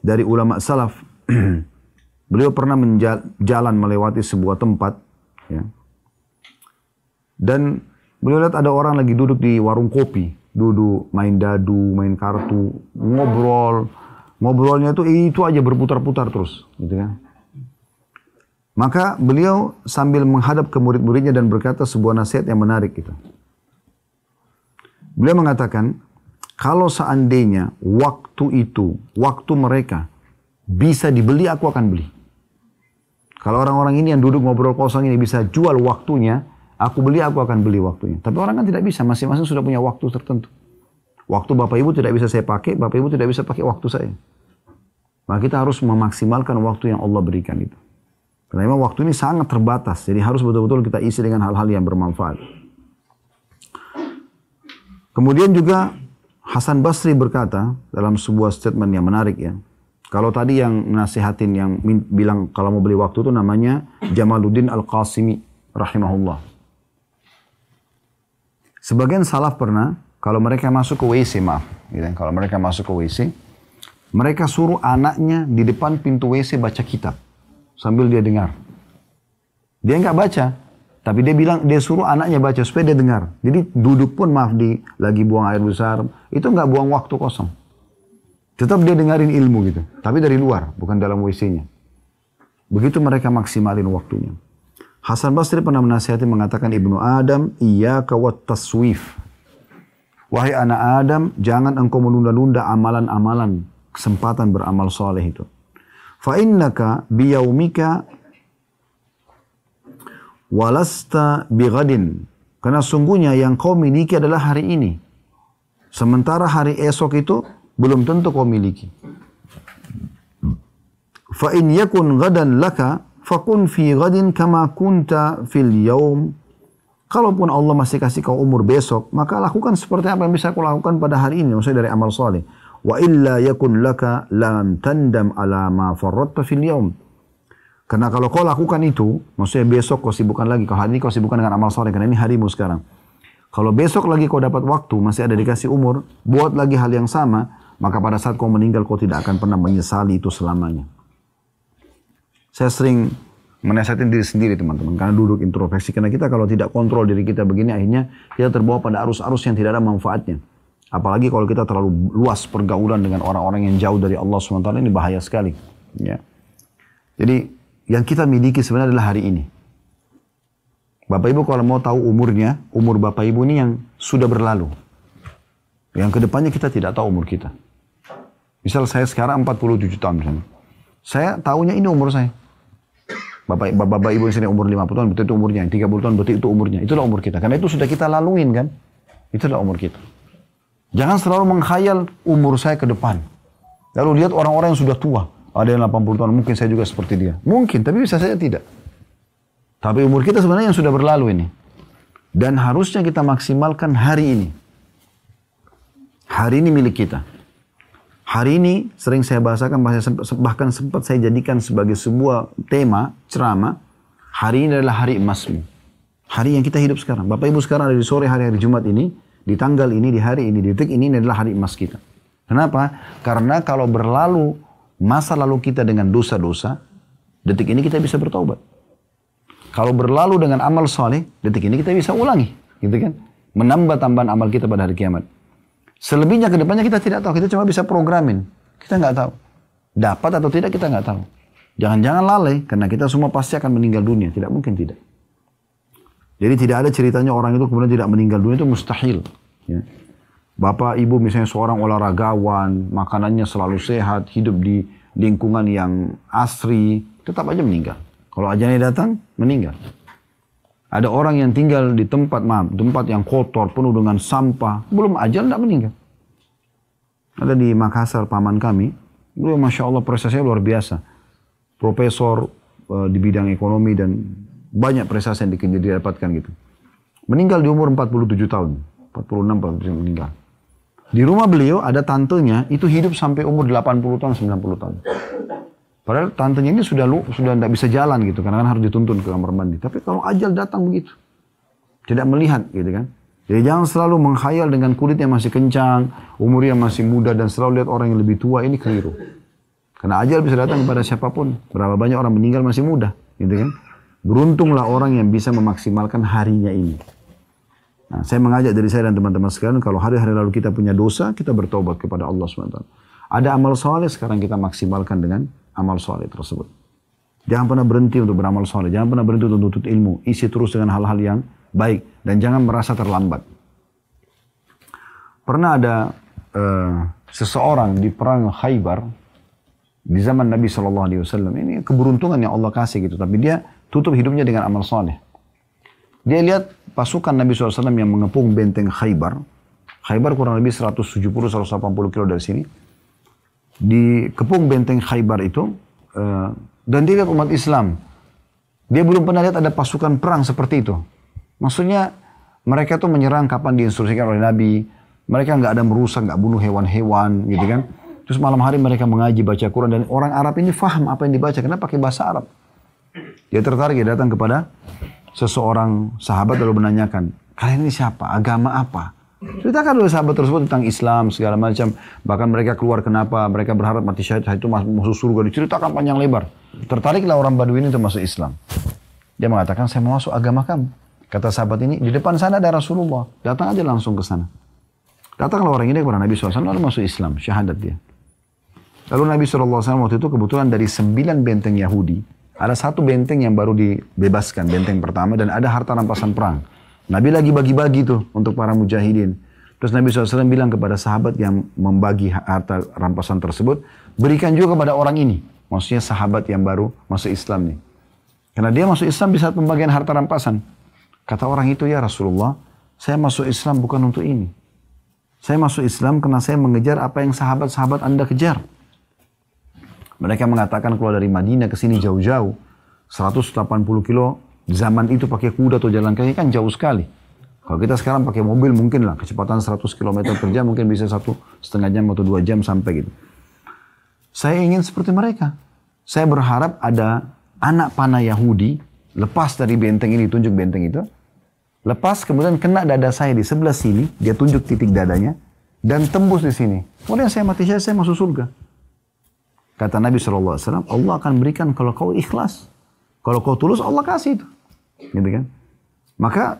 dari ulama salaf, beliau pernah jalan melewati sebuah tempat, ya. Dan beliau lihat ada orang lagi duduk di warung kopi, duduk main dadu, main kartu, ngobrolnya itu aja berputar-putar terus, gitu kan. Maka beliau sambil menghadap ke murid-muridnya dan berkata sebuah nasihat yang menarik gitu. Beliau mengatakan, kalau seandainya waktu mereka bisa dibeli, aku akan beli. Kalau orang-orang ini yang duduk ngobrol kosong ini bisa jual waktunya, aku akan beli waktunya. Tapi orang kan tidak bisa, masing-masing sudah punya waktu tertentu. Waktu Bapak Ibu tidak bisa saya pakai, Bapak Ibu tidak bisa pakai waktu saya. Maka kita harus memaksimalkan waktu yang Allah berikan itu. Karena memang waktu ini sangat terbatas, jadi harus betul-betul kita isi dengan hal-hal yang bermanfaat. Kemudian juga Hasan Basri berkata dalam sebuah statement yang menarik ya. Kalau tadi yang nasihatin yang bilang kalau mau beli waktu itu namanya Jamaluddin Al-Qasimi rahimahullah. Sebagian salaf pernah kalau mereka masuk ke WC, kalau mereka masuk ke WC, mereka suruh anaknya di depan pintu WC baca kitab sambil dia dengar. Dia nggak baca, tapi dia suruh anaknya baca supaya dia dengar. Jadi duduk pun lagi buang air besar, itu nggak buang waktu kosong. Tetap dia dengarin ilmu gitu, tapi dari luar, bukan dalam WC-nya. Begitu mereka maksimalin waktunya. Hasan Basri pernah menasihati mengatakan, Ibnu Adam, iyyaka wat taswif. Wahai anak Adam, jangan engkau menunda-nunda amalan-amalan, kesempatan beramal soleh itu. Fa innaka biyaumika walasta bighadin. Karena sungguhnya yang kau miliki adalah hari ini. Sementara hari esok itu belum tentu kau miliki. Fa in yakun ghadan laka fakun fi ghadin kama kunta fil yaum. Kalaupun Allah masih kasih kau umur besok, maka lakukan seperti apa yang bisa kau lakukan pada hari ini, maksudnya dari amal saleh. Wa illa yakun laka lam tandam ala ma farratta fil yaum. Karena kalau kau lakukan itu, maksudnya besok kau sibukkan lagi, kalau hari ini kau sibukkan dengan amal saleh, karena ini harimu sekarang. Kalau besok lagi kau dapat waktu, masih ada dikasih umur, buat lagi hal yang sama, maka pada saat kau meninggal kau tidak akan pernah menyesali itu selamanya. Saya sering menasihatin diri sendiri teman-teman, karena duduk introspeksi. Karena kita kalau tidak kontrol diri kita begini, akhirnya kita terbawa pada arus-arus yang tidak ada manfaatnya. Apalagi kalau kita terlalu luas pergaulan dengan orang-orang yang jauh dari Allah SWT, ini bahaya sekali. Ya. Jadi yang kita miliki sebenarnya adalah hari ini. Bapak Ibu kalau mau tahu umurnya, umur Bapak Ibu ini yang sudah berlalu. Yang kedepannya kita tidak tahu umur kita. Misal saya sekarang 47 tahun misalnya. Saya tahunya ini umur saya. Bapak Ibu yang sini umur 50 tahun, betul itu umurnya. 30 tahun, betul itu umurnya. Itulah umur kita. Karena itu sudah kita laluin kan. Itulah umur kita. Jangan selalu menghayal umur saya ke depan. Lalu lihat orang-orang yang sudah tua. Ada yang 80 tahun, mungkin saya juga seperti dia. Mungkin, tapi bisa saja tidak. Tapi umur kita sebenarnya yang sudah berlalu ini. Dan harusnya kita maksimalkan hari ini. Hari ini milik kita. Hari ini sering saya bahasakan, bahkan sempat saya jadikan sebagai sebuah tema, ceramah. Hari ini adalah hari emasmu. Hari yang kita hidup sekarang. Bapak Ibu sekarang ada di sore hari-hari Jumat ini, di tanggal ini, di hari ini, di detik ini adalah hari emas kita. Kenapa? Karena kalau berlalu masa lalu kita dengan dosa-dosa, detik ini kita bisa bertaubat. Kalau berlalu dengan amal soleh, detik ini kita bisa ulangi. Gitu kan? Menambah tambahan amal kita pada hari kiamat. Selebihnya ke depannya kita tidak tahu. Kita cuma bisa programin. Kita nggak tahu. Dapat atau tidak kita nggak tahu. Jangan-jangan lalai. Karena kita semua pasti akan meninggal dunia. Tidak mungkin tidak. Jadi tidak ada ceritanya orang itu kemudian tidak meninggal dunia. Itu mustahil. Ya. Bapak, ibu misalnya seorang olahragawan. Makanannya selalu sehat. Hidup di lingkungan yang asri. Tetap aja meninggal. Kalau ajalnya datang, meninggal. Ada orang yang tinggal di tempat yang kotor, penuh dengan sampah. Belum ajal, tidak meninggal. Ada di Makassar, paman kami. Beliau Masya Allah prestasinya luar biasa. Profesor di bidang ekonomi dan banyak prestasi yang didapatkan gitu. Meninggal di umur 47 tahun. 46 meninggal. Di rumah beliau ada tantenya, itu hidup sampai umur 80 tahun, 90 tahun. Padahal tantenya ini sudah tidak bisa jalan gitu, karena kan harus dituntun ke kamar mandi. Tapi kalau ajal datang begitu, tidak melihat gitu kan. Jadi jangan selalu menghayal dengan kulit yang masih kencang, umur yang masih muda, dan selalu lihat orang yang lebih tua, ini keliru. Karena ajal bisa datang kepada siapapun. Berapa banyak orang meninggal masih muda, gitu kan. Beruntunglah orang yang bisa memaksimalkan harinya ini. Nah, saya mengajak dari saya dan teman-teman sekalian, kalau hari-hari lalu kita punya dosa, kita bertobat kepada Allah SWT. Ada amal soleh, sekarang kita maksimalkan dengan amal soleh tersebut. Jangan pernah berhenti untuk beramal soleh. Jangan pernah berhenti untuk menuntut ilmu. Isi terus dengan hal-hal yang baik. Dan jangan merasa terlambat. Pernah ada seseorang di perang Khaybar. Di zaman Nabi SAW. Ini keberuntungan yang Allah kasih gitu. Tapi dia tutup hidupnya dengan amal soleh. Dia lihat pasukan Nabi SAW yang mengepung benteng Khaybar. Khaybar kurang lebih 170-180 kilo dari sini. Di kepung benteng Khaybar itu, dan dia lihat umat Islam Dia belum pernah lihat ada pasukan perang seperti itu. Maksudnya mereka tuh menyerang kapan diinstruksikan oleh Nabi. Mereka nggak ada merusak, nggak bunuh hewan-hewan gitu kan. Terus malam hari mereka mengaji, baca Quran. Dan orang Arab ini faham apa yang dibaca, karena pakai bahasa Arab. Dia tertarik, dia datang kepada seseorang sahabat lalu menanyakan, kalian ini siapa? Agama apa? Ceritakan oleh sahabat tersebut tentang Islam, segala macam. Bahkan mereka keluar kenapa, mereka berharap mati syahid itu masuk surga. Diceritakan panjang lebar. Tertariklah orang Badui ini untuk masuk Islam. Dia mengatakan, saya mau masuk agama kamu. Kata sahabat ini, di depan sana ada Rasulullah. Datang aja langsung ke sana. Datanglah orang ini kepada Nabi SAW, lalu masuk Islam, syahadat dia. Lalu Nabi SAW waktu itu kebetulan dari 9 benteng Yahudi, ada 1 benteng yang baru dibebaskan, benteng pertama, dan ada harta rampasan perang. Nabi lagi bagi-bagi tuh untuk para mujahidin. Terus Nabi SAW bilang kepada sahabat yang membagi harta rampasan tersebut, berikan juga kepada orang ini. Maksudnya sahabat yang baru masuk Islam nih. Karena dia masuk Islam di saat pembagian harta rampasan. Kata orang itu, ya Rasulullah, saya masuk Islam bukan untuk ini. Saya masuk Islam karena saya mengejar apa yang sahabat-sahabat Anda kejar. Mereka mengatakan keluar dari Madinah ke sini jauh-jauh. 180 kilo. Zaman itu pakai kuda atau jalan kaki kan jauh sekali. Kalau kita sekarang pakai mobil mungkin lah. Kecepatan 100 km per jam mungkin bisa 1,5 jam atau 2 jam sampai gitu. Saya ingin seperti mereka. Saya berharap ada anak panah Yahudi. Lepas dari benteng ini, tunjuk benteng itu. Lepas kemudian kena dada saya di sebelah sini, dia tunjuk titik dadanya, dan tembus di sini. Kemudian saya mati syahid, saya masuk surga. Kata Nabi SAW, Allah akan berikan kalau kau ikhlas. Kalau kau tulus, Allah kasih itu. Gitu kan? Maka,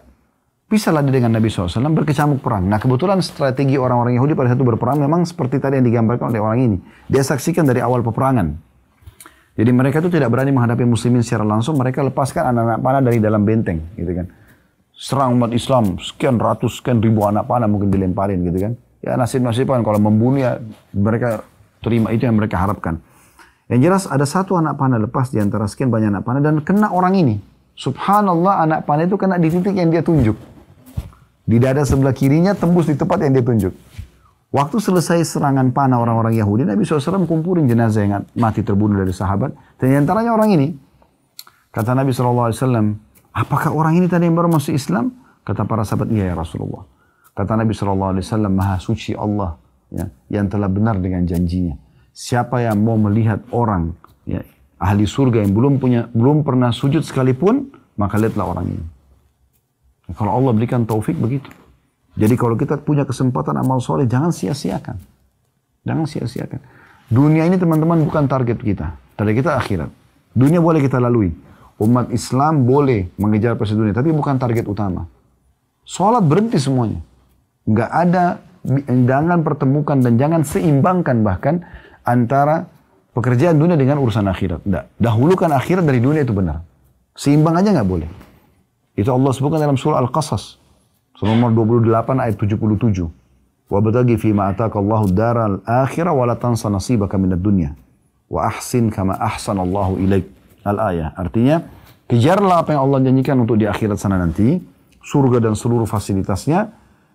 pisahlah dia dengan Nabi SAW, berkecamuk perang. Nah kebetulan strategi orang-orang Yahudi pada saat itu berperang, memang seperti tadi yang digambarkan oleh orang ini. Dia saksikan dari awal peperangan. Jadi mereka itu tidak berani menghadapi muslimin secara langsung, mereka lepaskan anak-anak panah dari dalam benteng. Gitu kan? Serang umat Islam, sekian ratus, sekian ribu anak panah mungkin dilemparin gitu kan. Ya nasib-nasib kan, kalau membunuh ya mereka terima itu yang mereka harapkan. Yang jelas ada 1 anak panah lepas di antara sekian banyak anak panah dan kena orang ini. Subhanallah, anak panah itu kena di titik yang dia tunjuk. Di dada sebelah kirinya tembus di tempat yang dia tunjuk. Waktu selesai serangan panah orang-orang Yahudi, Nabi SAW kumpulin jenazah yang mati terbunuh dari sahabat. Dan di antaranya orang ini. Kata Nabi SAW, apakah orang ini tadi yang baru masuk Islam? Kata para sahabat, iya ya Rasulullah. Kata Nabi SAW, Maha suci Allah ya, yang telah benar dengan janjinya. Siapa yang mau melihat orang ya, ahli surga yang belum pernah sujud sekalipun, maka lihatlah orang ini. Kalau Allah berikan taufik begitu. Jadi kalau kita punya kesempatan amal soleh, jangan sia-siakan. Jangan sia-siakan. Dunia ini teman-teman bukan target kita. Target kita akhirat. Dunia boleh kita lalui. Umat Islam boleh mengejar prestasi dunia, tapi bukan target utama. Sholat berhenti semuanya. Nggak ada, jangan pertemukan dan jangan seimbangkan bahkan antara pekerjaan dunia dengan urusan akhirat. Nggak. Dahulukan akhirat dari dunia itu benar. Seimbang aja nggak boleh. Itu Allah sebutkan dalam surah Al-Qasas. Surah nomor 28 ayat 77. وَبَتَغِي فِي مَا أَتَاكَ اللَّهُ الدَّارَ الْآخِرَةَ وَلَا تَنْسَ نَصِيبَكَ مِنَ الدُّنْيَا وَأَحْسِنْ كَمَا أَحْسَنَ اللَّهُ إِلَيْكَ. Al-ayah. Artinya, kejarlah apa yang Allah janjikan untuk di akhirat sana nanti. Surga dan seluruh fasilitasnya.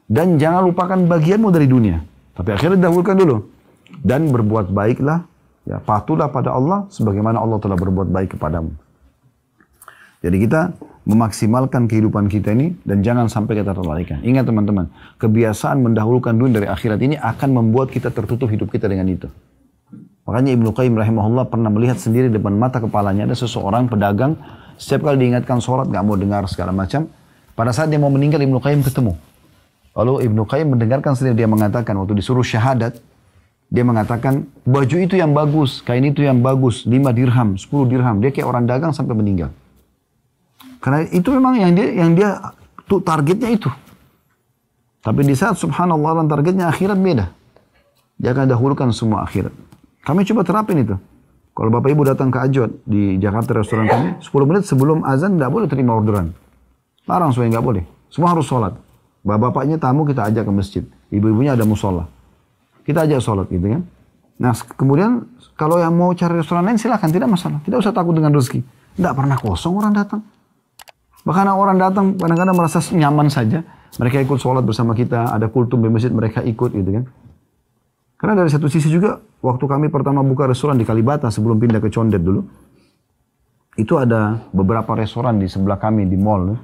Dan jangan lupakan bagianmu dari dunia. Tapi akhirat dahulukan dulu. Dan berbuat baiklah. Ya, patuhlah pada Allah. Sebagaimana Allah telah berbuat baik kepadamu. Jadi kita memaksimalkan kehidupan kita ini. Dan jangan sampai kita terlalaikan. Ingat teman-teman. Kebiasaan mendahulukan dunia dari akhirat ini akan membuat kita tertutup hidup kita dengan itu. Makanya Ibnu Qayyim rahimahullah pernah melihat sendiri depan mata kepalanya ada seseorang pedagang, setiap kali diingatkan sholat gak mau dengar segala macam. Pada saat dia mau meninggal Ibnu Qayyim ketemu. Lalu Ibnu Qayyim mendengarkan sendiri, dia mengatakan waktu disuruh syahadat, dia mengatakan baju itu yang bagus, kain itu yang bagus, 5 dirham, 10 dirham. Dia kayak orang dagang sampai meninggal. Karena itu memang yang dia tuh targetnya itu. Tapi di saat subhanallah targetnya akhirat beda. Dia akan dahulukan semua akhirat. Kami coba terapin itu. Kalau Bapak Ibu datang ke Ajot di Jakarta restoran kami, 10 menit sebelum azan tidak boleh terima orderan. Larang supaya nggak boleh. Semua harus sholat. Bapak-bapaknya tamu kita ajak ke masjid. Ibu-ibunya ada musola. Kita ajak sholat gitu kan. Nah kemudian kalau yang mau cari restoran lain silakan, tidak masalah. Tidak usah takut dengan rezeki. Tidak pernah kosong orang datang. Bahkan orang datang kadang-kadang merasa nyaman saja. Mereka ikut sholat bersama kita. Ada kultum di masjid mereka ikut gitu kan. Karena dari satu sisi juga, waktu kami pertama buka restoran di Kalibata sebelum pindah ke Condet dulu, itu ada beberapa restoran di sebelah kami di mall.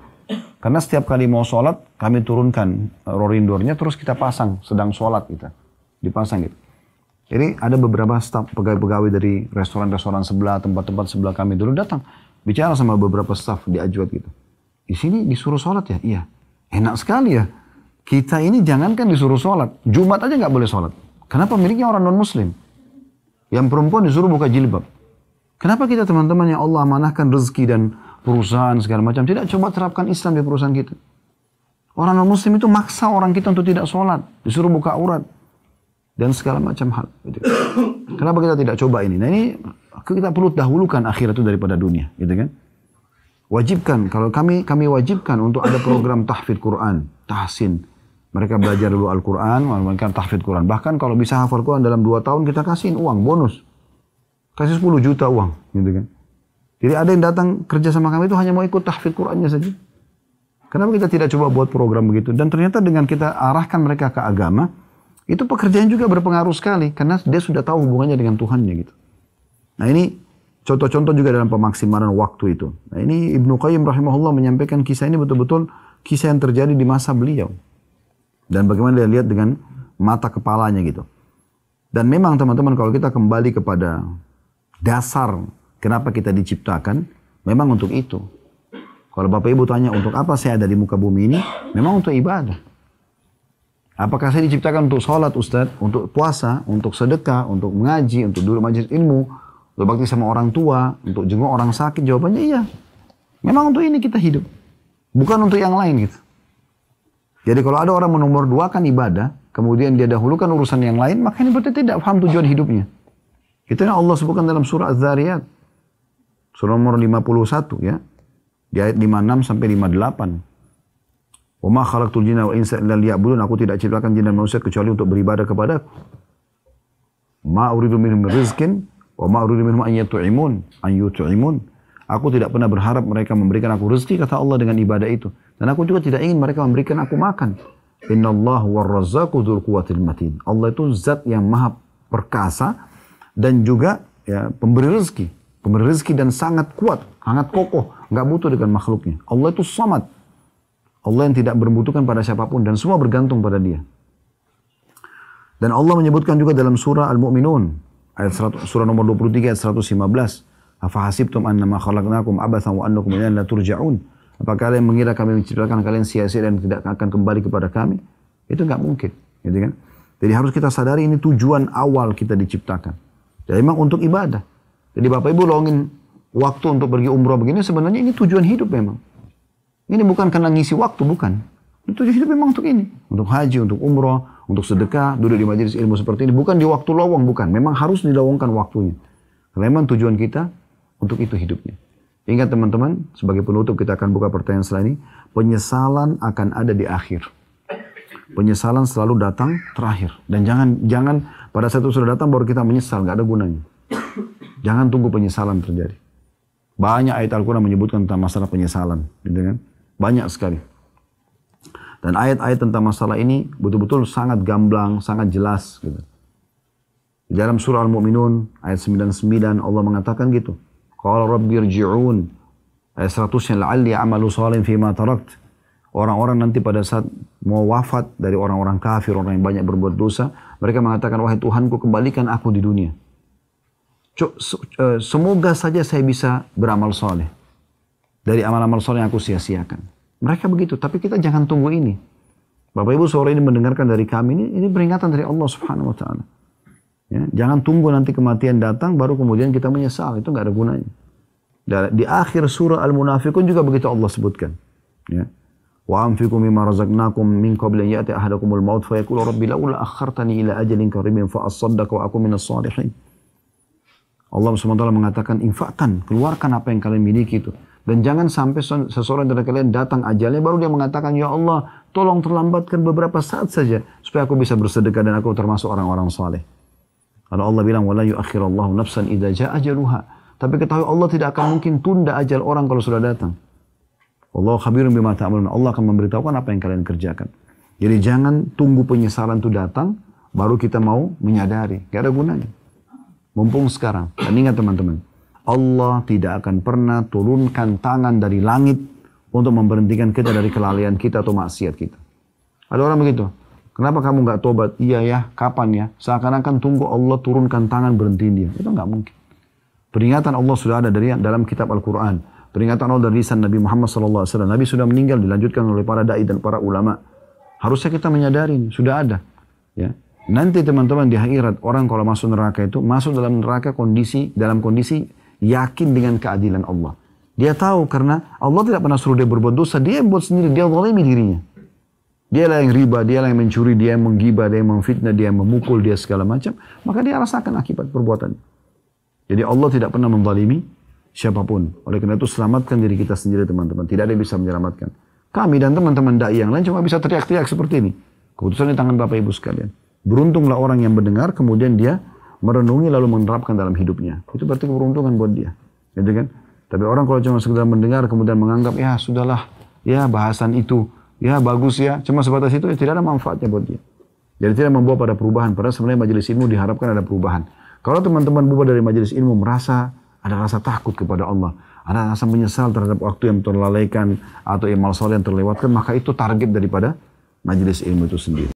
Karena setiap kali mau sholat, kami turunkan rorindornya, terus kita pasang, sedang sholat kita. Dipasang gitu. Jadi ada beberapa staf pegawai-pegawai dari restoran-restoran sebelah, tempat-tempat sebelah kami dulu datang. Bicara sama beberapa staf di Ajwad gitu. Di sini disuruh sholat ya? Iya. Enak sekali ya. Kita ini jangankan disuruh sholat, Jumat aja nggak boleh sholat. Karena pemiliknya orang non-muslim. Yang perempuan disuruh buka jilbab. Kenapa kita teman-teman yang Allah amanahkan rezeki dan perusahaan segala macam, tidak coba terapkan Islam di perusahaan kita? Orang non-muslim itu maksa orang kita untuk tidak sholat, disuruh buka aurat, dan segala macam hal. Gitu. Kenapa kita tidak coba ini? Nah ini kita perlu dahulukan akhirat itu daripada dunia. Gitu kan? Wajibkan, kalau kami wajibkan untuk ada program tahfidz Quran, tahsin. Mereka belajar dulu Al-Quran, mereka tahfidz Quran. Bahkan kalau bisa hafal Quran dalam 2 tahun, kita kasihin uang, bonus. Kasih 10 juta uang, gitu kan. Jadi ada yang datang kerja sama kami itu hanya mau ikut tahfidz Qurannya saja. Kenapa kita tidak coba buat program begitu? Dan ternyata dengan kita arahkan mereka ke agama, itu pekerjaan juga berpengaruh sekali. Karena dia sudah tahu hubungannya dengan Tuhannya gitu. Nah ini contoh-contoh juga dalam pemaksimalan waktu itu. Nah ini Ibnu Qayyim rahimahullah menyampaikan kisah ini betul-betul kisah yang terjadi di masa beliau. Dan bagaimana dia lihat dengan mata kepalanya gitu. Dan memang teman-teman kalau kita kembali kepada dasar kenapa kita diciptakan, memang untuk itu. Kalau Bapak Ibu tanya untuk apa saya ada di muka bumi ini, memang untuk ibadah. Apakah saya diciptakan untuk sholat Ustaz, untuk puasa, untuk sedekah, untuk mengaji, untuk duduk majelis ilmu, untuk bakti sama orang tua, untuk jenguk orang sakit? Jawabannya iya. Memang untuk ini kita hidup. Bukan untuk yang lain gitu. Jadi kalau ada orang menomor 2 kan ibadah, kemudian dia dahulukan urusan yang lain, maka ini berarti tidak paham tujuan hidupnya. Itu yang Allah sebutkan dalam surah Az-Zariyat. Surah nomor 51 ya. Di ayat 56 sampai 58. Wa ma khalaqtul jinna wal insa illa liya'budun. Aku tidak ciptakan jin dan manusia kecuali untuk beribadah kepadaku. Ma uridu minhum min rizqin wa ma uridu minhum an yut'imun. Aku tidak pernah berharap mereka memberikan aku rezeki, kata Allah dengan ibadah itu. Dan aku juga tidak ingin mereka memberikan aku makan. Innallaha war-razzaqu dzul quwwatil matin. Allah itu zat yang maha perkasa dan juga ya, pemberi rezeki. Pemberi rezeki dan sangat kuat, sangat kokoh. Nggak butuh dengan makhluknya. Allah itu samad. Allah yang tidak berbutuhkan pada siapapun dan semua bergantung pada dia. Dan Allah menyebutkan juga dalam surah Al-Mu'minun. Surah nomor 23 ayat 115. Afahasibtum annama khalaqnakum abathan wa annakum ilaina la turja'un. Apakah kalian mengira kami menciptakan kalian sia-sia dan tidak akan kembali kepada kami? Itu enggak mungkin, gitu kan? Jadi harus kita sadari ini tujuan awal kita diciptakan. Dan memang untuk ibadah. Jadi Bapak Ibu luangin waktu untuk pergi umroh begini, sebenarnya ini tujuan hidup memang. Ini bukan karena ngisi waktu, bukan. Tujuan hidup memang untuk ini. Untuk haji, untuk umroh, untuk sedekah, duduk di majelis ilmu seperti ini. Bukan di waktu lowong, bukan. Memang harus dilowongkan waktunya. Karena memang tujuan kita untuk itu hidupnya. Ingat teman-teman, sebagai penutup kita akan buka pertanyaan setelah ini. Penyesalan akan ada di akhir. Penyesalan selalu datang terakhir. Dan jangan pada saat itu sudah datang baru kita menyesal, nggak ada gunanya. Jangan tunggu penyesalan terjadi. Banyak ayat Al-Quran menyebutkan tentang masalah penyesalan, gitu kan? Banyak sekali. Dan ayat-ayat tentang masalah ini betul-betul sangat gamblang, sangat jelas. Gitu. Di dalam surah Al-Mu'minun ayat 99 Allah mengatakan gitu. Qala rabbi irji'un. Ayat 100 la'alli a'malu salihan fima tarakt. Orang-orang nanti pada saat mau wafat dari orang-orang kafir, orang yang banyak berbuat dosa, mereka mengatakan, wahai Tuhanku, kembalikan aku di dunia. Semoga saja saya bisa beramal soleh dari amal-amal soleh yang aku sia-siakan. Mereka begitu, tapi kita jangan tunggu ini. Bapak Ibu sore ini mendengarkan dari kami, ini peringatan dari Allah Subhanahu Wa Taala. Ya, jangan tunggu nanti kematian datang baru kemudian kita menyesal, itu nggak ada gunanya. Dan di akhir surah Al-Munafiqun juga begitu Allah sebutkan. Ya. Wa anfiqu mimma razaqnakum min qabli an ya'ti ahadakumul maut fa yaqulu rabbi laula akhartani ila ajalin qaribin fa asaddaq wa akun minas salihin. Allah SWT mengatakan infakkan, keluarkan apa yang kalian miliki itu. Dan jangan sampai seseorang dari kalian datang ajalnya baru dia mengatakan, ya Allah tolong terlambatkan beberapa saat saja supaya aku bisa bersedekah dan aku termasuk orang-orang saleh. Kalau Allah bilang wala yu'akhirallahu nafsan idza jaa ajaluha. Tapi ketahui Allah tidak akan mungkin tunda ajal orang kalau sudah datang. Allah khabirun bima ta'malun. Allah akan memberitahukan apa yang kalian kerjakan. Jadi jangan tunggu penyesalan itu datang baru kita mau menyadari. Gak ada gunanya. Mumpung sekarang. Dan ingat teman-teman, Allah tidak akan pernah turunkan tangan dari langit untuk memberhentikan kita dari kelalaian kita atau maksiat kita. Ada orang begitu. Kenapa kamu nggak tobat? Iya ya, kapan ya? Seakan-akan tunggu Allah turunkan tangan berhentiin dia. Itu nggak mungkin. Peringatan Allah sudah ada dari dalam kitab Al-Quran. Peringatan Allah dari lisan Nabi Muhammad SAW. Nabi sudah meninggal, dilanjutkan oleh para da'i dan para ulama. Harusnya kita menyadari, sudah ada. Ya. Nanti teman-teman di akhirat, orang kalau masuk neraka itu, masuk dalam neraka dalam kondisi yakin dengan keadilan Allah. Dia tahu karena Allah tidak pernah suruh dia berbuat dosa, dia buat sendiri, dia zalimi dirinya. Dia lah yang riba, dia lah yang mencuri, dia yang menggibah, dia yang memfitnah, dia yang memukul, dia segala macam. Maka dia rasakan akibat perbuatannya. Jadi Allah tidak pernah menzalimi siapapun. Oleh karena itu selamatkan diri kita sendiri teman-teman. Tidak ada yang bisa menyelamatkan. Kami dan teman-teman da'i yang lain cuma bisa teriak-teriak seperti ini. Keputusan di tangan Bapak Ibu sekalian. Beruntunglah orang yang mendengar kemudian dia merenungi lalu menerapkan dalam hidupnya. Itu berarti keberuntungan buat dia. Gitu kan? Tapi orang kalau cuma sekedar mendengar kemudian menganggap ya sudahlah, ya bahasan itu, ya bagus ya, cuma sebatas itu ya tidak ada manfaatnya buat dia. Jadi tidak membawa pada perubahan. Padahal sebenarnya majelis ilmu diharapkan ada perubahan. Kalau teman-teman bubar dari majelis ilmu merasa ada rasa takut kepada Allah, ada rasa menyesal terhadap waktu yang terlalaikan atau amal saleh yang terlewatkan, maka itu target daripada majelis ilmu itu sendiri.